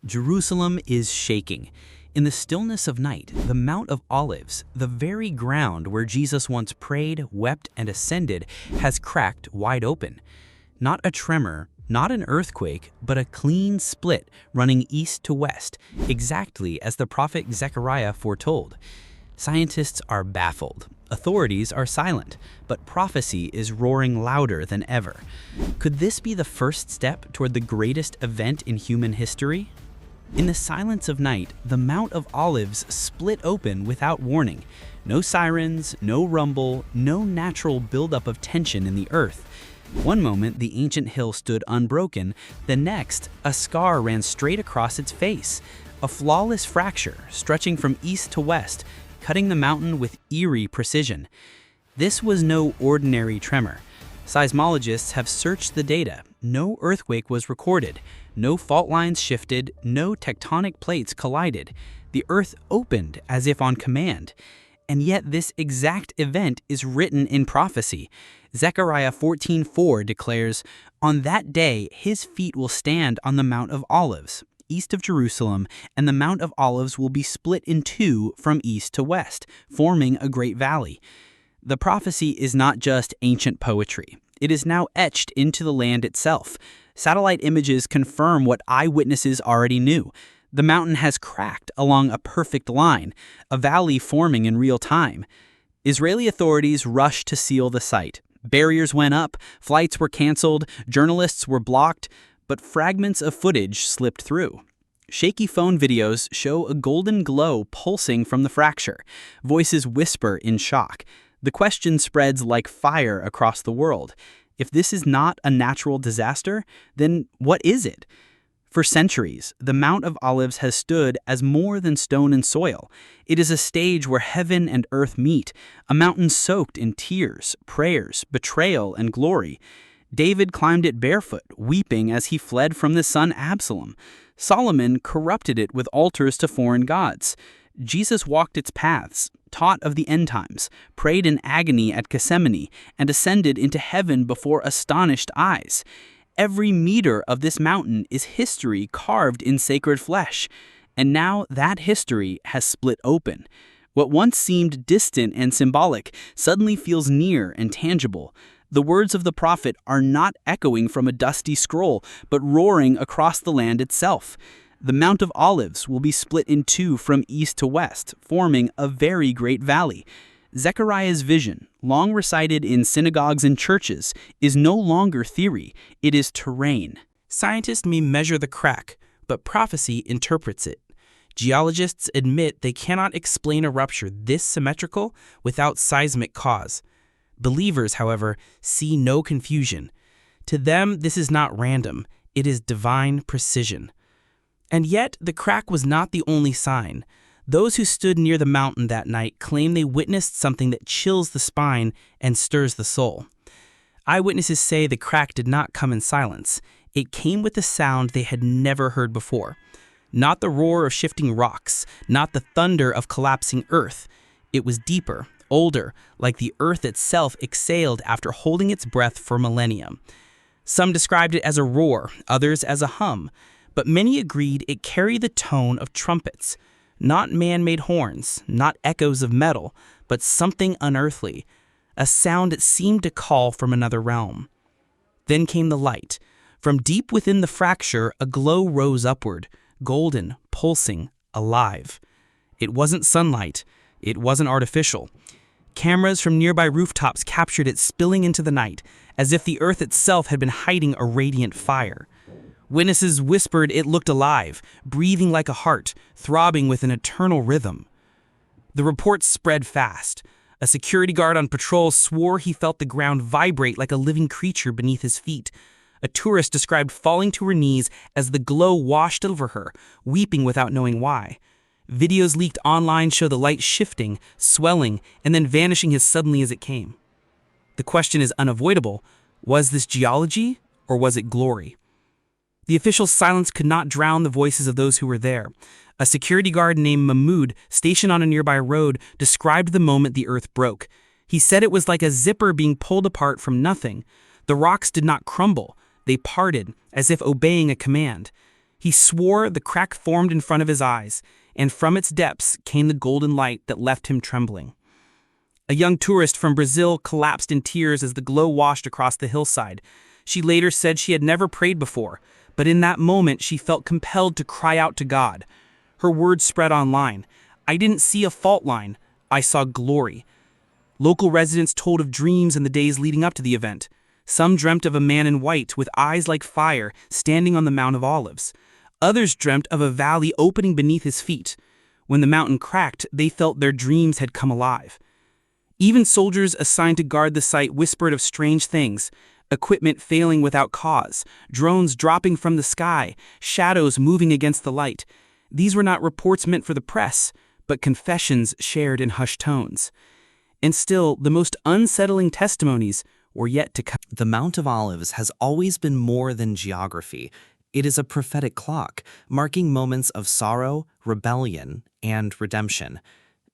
Jerusalem is shaking. In the stillness of night, the Mount of Olives, the very ground where Jesus once prayed, wept, and ascended, has cracked wide open. Not a tremor, not an earthquake, but a clean split running east to west, exactly as the prophet Zechariah foretold. Scientists are baffled. Authorities are silent, but prophecy is roaring louder than ever. Could this be the first step toward the greatest event in human history? In the silence of night, the Mount of Olives split open without warning. No sirens, no rumble, no natural buildup of tension in the earth. One moment, the ancient hill stood unbroken. The next, a scar ran straight across its face. A flawless fracture, stretching from east to west, cutting the mountain with eerie precision. This was no ordinary tremor. Seismologists have searched the data. No earthquake was recorded. No fault lines shifted. No tectonic plates collided. The earth opened as if on command. And yet this exact event is written in prophecy. Zechariah 14:4 declares, "On that day his feet will stand on the Mount of Olives, east of Jerusalem, and the Mount of Olives will be split in two from east to west, forming a great valley." The prophecy is not just ancient poetry. It is now etched into the land itself. Satellite images confirm what eyewitnesses already knew. The mountain has cracked along a perfect line, a valley forming in real time. Israeli authorities rushed to seal the site. Barriers went up, flights were canceled, journalists were blocked, but fragments of footage slipped through. Shaky phone videos show a golden glow pulsing from the fracture. Voices whisper in shock. The question spreads like fire across the world. If this is not a natural disaster, then what is it? For centuries, the Mount of Olives has stood as more than stone and soil. It is a stage where heaven and earth meet, a mountain soaked in tears, prayers, betrayal, and glory. David climbed it barefoot, weeping as he fled from the son Absalom. Solomon corrupted it with altars to foreign gods. Jesus walked its paths, taught of the end times, prayed in agony at Gethsemane, and ascended into heaven before astonished eyes. Every meter of this mountain is history carved in sacred flesh. And now that history has split open. What once seemed distant and symbolic suddenly feels near and tangible. The words of the prophet are not echoing from a dusty scroll, but roaring across the land itself. The Mount of Olives will be split in two from east to west, forming a very great valley. Zechariah's vision, long recited in synagogues and churches, is no longer theory, it is terrain. Scientists may measure the crack, but prophecy interprets it. Geologists admit they cannot explain a rupture this symmetrical without seismic cause. Believers, however, see no confusion. To them, this is not random, it is divine precision. And yet, the crack was not the only sign. Those who stood near the mountain that night claim they witnessed something that chills the spine and stirs the soul. Eyewitnesses say the crack did not come in silence. It came with a sound they had never heard before. Not the roar of shifting rocks, not the thunder of collapsing earth. It was deeper, older, like the earth itself exhaled after holding its breath for millennia. Some described it as a roar, others as a hum, but many agreed it carried the tone of trumpets. Not man-made horns, not echoes of metal, but something unearthly, a sound that seemed to call from another realm. Then came the light. From deep within the fracture, a glow rose upward, golden, pulsing, alive. It wasn't sunlight. It wasn't artificial. Cameras from nearby rooftops captured it spilling into the night, as if the earth itself had been hiding a radiant fire. Witnesses whispered it looked alive, breathing like a heart, throbbing with an eternal rhythm. The reports spread fast. A security guard on patrol swore he felt the ground vibrate like a living creature beneath his feet. A tourist described falling to her knees as the glow washed over her, weeping without knowing why. Videos leaked online show the light shifting, swelling, and then vanishing as suddenly as it came. The question is unavoidable. Was this geology, or was it glory? The official silence could not drown the voices of those who were there. A security guard named Mahmoud, stationed on a nearby road, described the moment the earth broke. He said it was like a zipper being pulled apart from nothing. The rocks did not crumble. They parted, as if obeying a command. He swore the crack formed in front of his eyes, and from its depths came the golden light that left him trembling. A young tourist from Brazil collapsed in tears as the glow washed across the hillside. She later said she had never prayed before, but in that moment she felt compelled to cry out to God. Her words spread online. "I didn't see a fault line. I saw glory." Local residents told of dreams in the days leading up to the event. Some dreamt of a man in white with eyes like fire standing on the Mount of Olives. Others dreamt of a valley opening beneath his feet. When the mountain cracked, they felt their dreams had come alive. Even soldiers assigned to guard the site whispered of strange things: equipment failing without cause, drones dropping from the sky, shadows moving against the light. These were not reports meant for the press, but confessions shared in hushed tones. And still, the most unsettling testimonies were yet to come. The Mount of Olives has always been more than geography. It is a prophetic clock, marking moments of sorrow, rebellion, and redemption.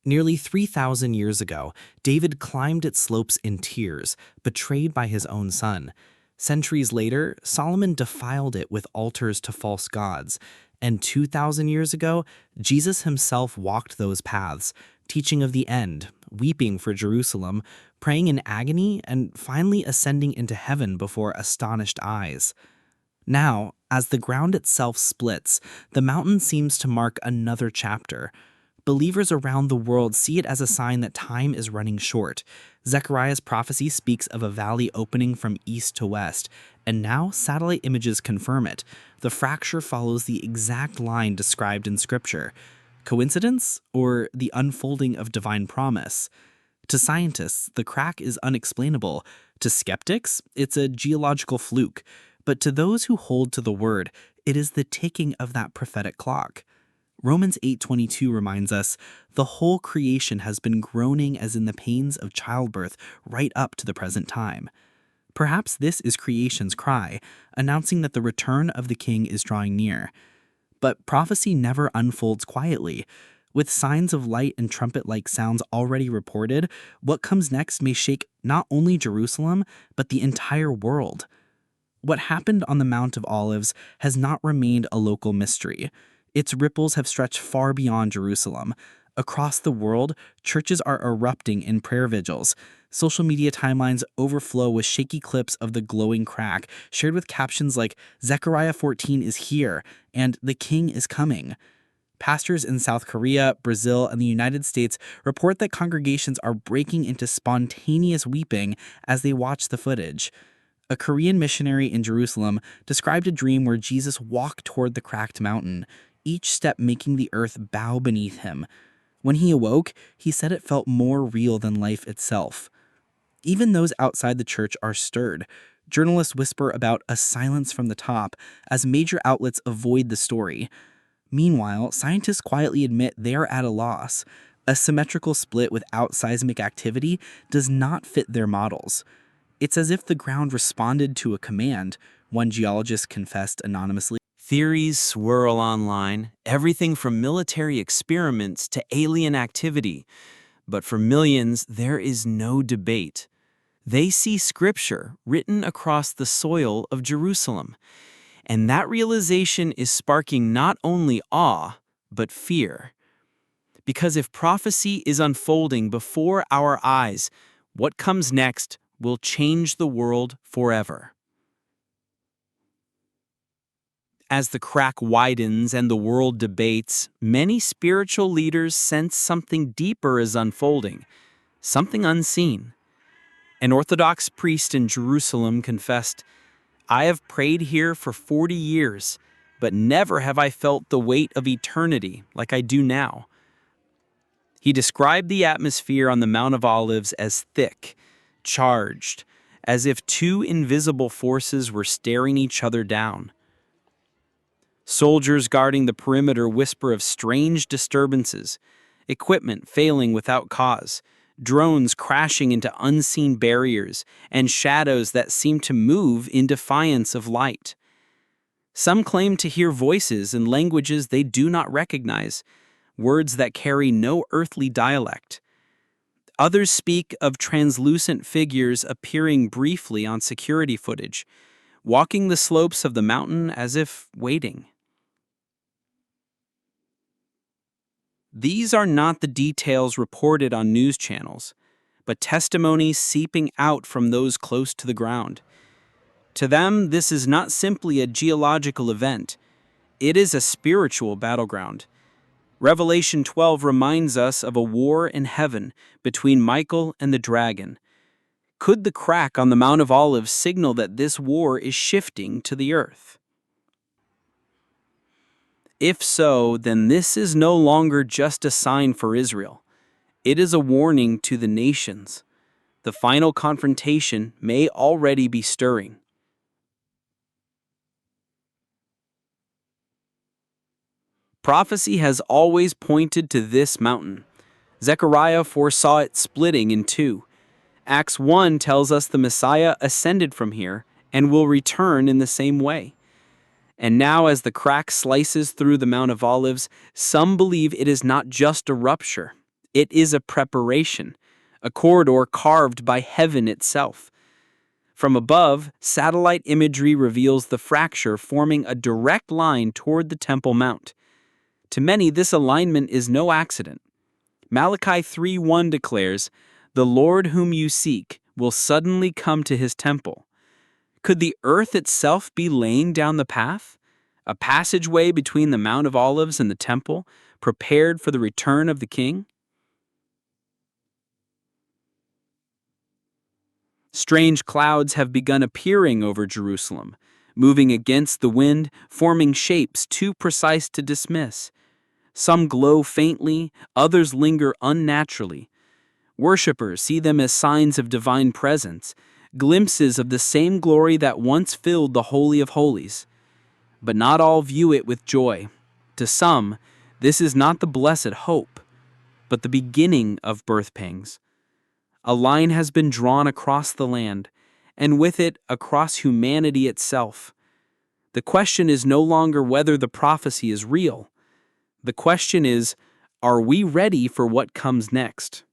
Nearly 3,000 years ago, David climbed its slopes in tears, betrayed by his own son. Centuries later, Solomon defiled it with altars to false gods. And 2,000 years ago, Jesus himself walked those paths, teaching of the end, weeping for Jerusalem, praying in agony, and finally ascending into heaven before astonished eyes. Now, as the ground itself splits, the mountain seems to mark another chapter. Believers around the world see it as a sign that time is running short. Zechariah's prophecy speaks of a valley opening from east to west, and now satellite images confirm it. The fracture follows the exact line described in Scripture. Coincidence, or the unfolding of divine promise? To scientists, the crack is unexplainable. To skeptics, it's a geological fluke. But to those who hold to the word, it is the ticking of that prophetic clock. Romans 8:22 reminds us, "The whole creation has been groaning as in the pains of childbirth right up to the present time." Perhaps this is creation's cry, announcing that the return of the King is drawing near. But prophecy never unfolds quietly. With signs of light and trumpet-like sounds already reported, what comes next may shake not only Jerusalem, but the entire world. What happened on the Mount of Olives has not remained a local mystery. Its ripples have stretched far beyond Jerusalem. Across the world, churches are erupting in prayer vigils. Social media timelines overflow with shaky clips of the glowing crack, shared with captions like, "Zechariah 14 is here," and "The King is coming." Pastors in South Korea, Brazil, and the United States report that congregations are breaking into spontaneous weeping as they watch the footage. A Korean missionary in Jerusalem described a dream where Jesus walked toward the cracked mountain, each step making the earth bow beneath him. When he awoke, he said it felt more real than life itself. Even those outside the church are stirred. Journalists whisper about a silence from the top as major outlets avoid the story. Meanwhile, scientists quietly admit they are at a loss. A symmetrical split without seismic activity does not fit their models. It's as if the ground responded to a command, one geologist confessed anonymously. Theories swirl online, everything from military experiments to alien activity. But for millions, there is no debate. They see Scripture written across the soil of Jerusalem. And that realization is sparking not only awe, but fear. Because if prophecy is unfolding before our eyes, what comes next will change the world forever. As the crack widens and the world debates, many spiritual leaders sense something deeper is unfolding, something unseen. An Orthodox priest in Jerusalem confessed, "I have prayed here for 40 years, but never have I felt the weight of eternity like I do now." He described the atmosphere on the Mount of Olives as thick, charged, as if two invisible forces were staring each other down. Soldiers guarding the perimeter whisper of strange disturbances, equipment failing without cause, drones crashing into unseen barriers, and shadows that seem to move in defiance of light. Some claim to hear voices in languages they do not recognize, words that carry no earthly dialect. Others speak of translucent figures appearing briefly on security footage, walking the slopes of the mountain as if waiting. These are not the details reported on news channels, but testimonies seeping out from those close to the ground. To them, this is not simply a geological event, it is a spiritual battleground. Revelation 12 reminds us of a war in heaven between Michael and the dragon. Could the crack on the Mount of Olives signal that this war is shifting to the earth? If so, then this is no longer just a sign for Israel. It is a warning to the nations. The final confrontation may already be stirring. Prophecy has always pointed to this mountain. Zechariah foresaw it splitting in two. Acts 1 tells us the Messiah ascended from here and will return in the same way. And now, as the crack slices through the Mount of Olives, some believe it is not just a rupture. It is a preparation, a corridor carved by heaven itself. From above, satellite imagery reveals the fracture forming a direct line toward the Temple Mount. To many, this alignment is no accident. Malachi 3:1 declares, "The Lord whom you seek will suddenly come to his temple." Could the earth itself be laying down the path? A passageway between the Mount of Olives and the temple, prepared for the return of the King? Strange clouds have begun appearing over Jerusalem, moving against the wind, forming shapes too precise to dismiss. Some glow faintly, others linger unnaturally. Worshippers see them as signs of divine presence, glimpses of the same glory that once filled the Holy of Holies. But not all view it with joy. To some, this is not the blessed hope, but the beginning of birth pangs. A line has been drawn across the land, and with it, across humanity itself. The question is no longer whether the prophecy is real. The question is, are we ready for what comes next?